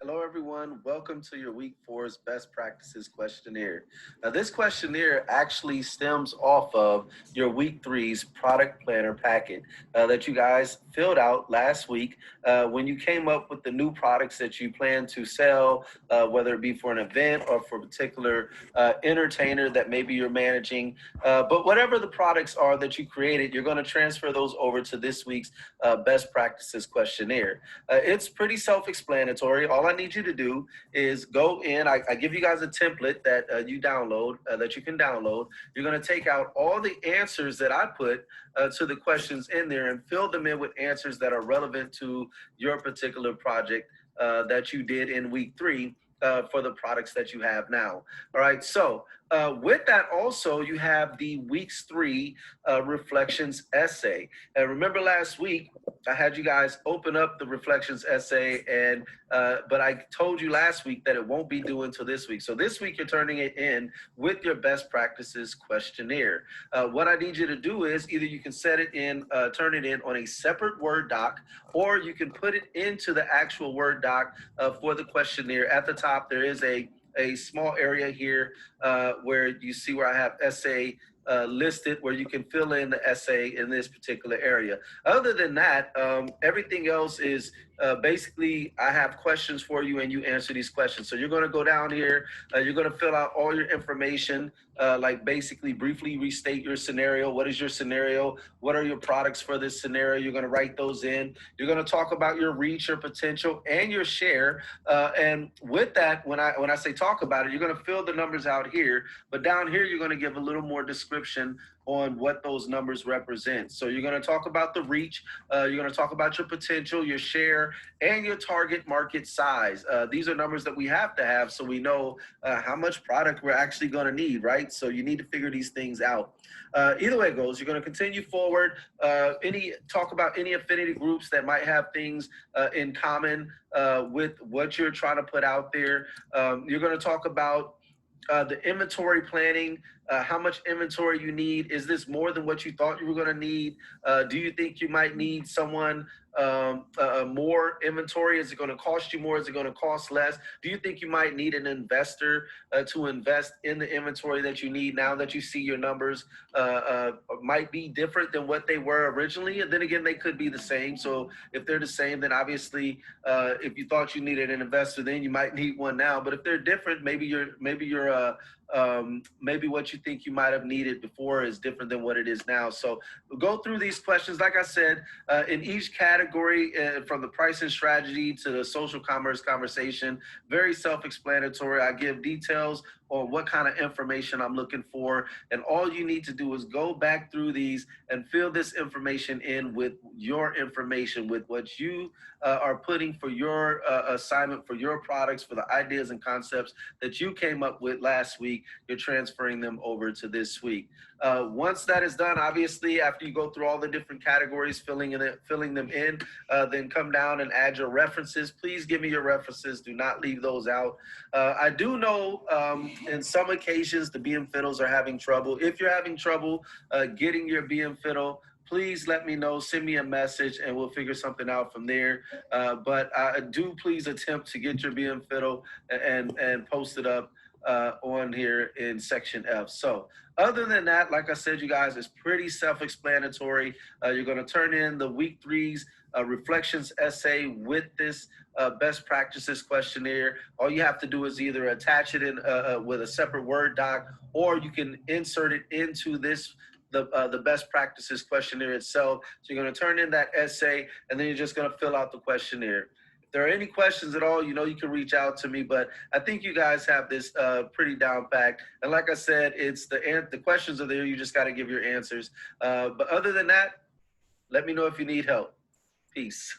Hello, everyone. Welcome to your week four's best practices questionnaire. Now, this questionnaire actually stems off of your week three's product planner packet that you guys filled out last week when you came up with the new products that you plan to sell, whether it be for an event or for a particular entertainer that maybe you're managing. But whatever the products are that you created, you're going to transfer those over to this week's best practices questionnaire. It's pretty self-explanatory. All I need you to do is go in. I give you guys a template that you download, that you can download. You're going to take out all the answers that I put to the questions in there and fill them in with answers that are relevant to your particular project that you did in week three. For the products that you have now. All right. So with that, also you have the week's three reflections essay. And remember last week I had you guys open up the reflections essay, and but I told you last week that it won't be due until this week. So this week you're turning it in with your best practices questionnaire. What I need you to do is either you can set it in, turn it in on a separate Word doc, or you can put it into the actual Word doc for the questionnaire. At the top, there is a small area here where you see where I have essay listed, where you can fill in the essay in this particular area. Other than that, everything else is basically I have questions for you and you answer these questions. So you're going to go down here, you're going to fill out all your information, like basically briefly restate your scenario. What is your scenario? What are your products for this scenario? You're going to write those in. You're going to talk about your reach, your potential, and your share. And with that, when I say talk about it, you're going to fill the numbers out here, but down here you're going to give a little more description on what those numbers represent. So you're going to talk about the reach, you're going to talk about your potential, your share, and your target market size. These are numbers that we have to have so we know how much product we're actually going to need, right? So you need to figure these things out. Either way it goes, you're going to continue forward. Talk about any affinity groups that might have things in common with what you're trying to put out there. You're going to talk about the inventory planning, how much inventory you need. Is this more than what you thought you were going to need? Do you think you might need someone more inventory? Is it going to cost you more? Is it going to cost less? Do you think you might need an investor to invest in the inventory that you need now that you see your numbers might be different than what they were originally? And then again, they could be the same. So if they're the same, then obviously if you thought you needed an investor, then you might need one now. But if they're different, maybe what you think you might have needed before is different than what it is now. So we'll go through these questions. Like I said, in each category, from the pricing strategy to the social commerce conversation, very self-explanatory. I give details on what kind of information I'm looking for. And all you need to do is go back through these and fill this information in with your information, with what you are putting for your assignment, for your products, for the ideas and concepts that you came up with last week. You're transferring them over to this week. Once that is done, obviously, after you go through all the different categories, filling them in, then come down and add your references. Please give me your references. Do not leave those out. I do know in some occasions the BM fiddles are having trouble. If you're having trouble getting your BM fiddle, please let me know, send me a message, and we'll figure something out from there. But do please attempt to get your BM fiddle and post it up on here in section F. So other than that, like I said, you guys, it's pretty self-explanatory. You're going to turn in the week three's reflections essay with this best practices questionnaire. All you have to do is either attach it in with a separate Word doc, or you can insert it into this the best practices questionnaire itself. So you're going to turn in that essay, and then you're just going to fill out the questionnaire. If there are any questions at all, you know you can reach out to me, but I think you guys have this pretty down packed. And like I said, it's the questions are there. You just got to give your answers. But other than that, let me know if you need help. Peace.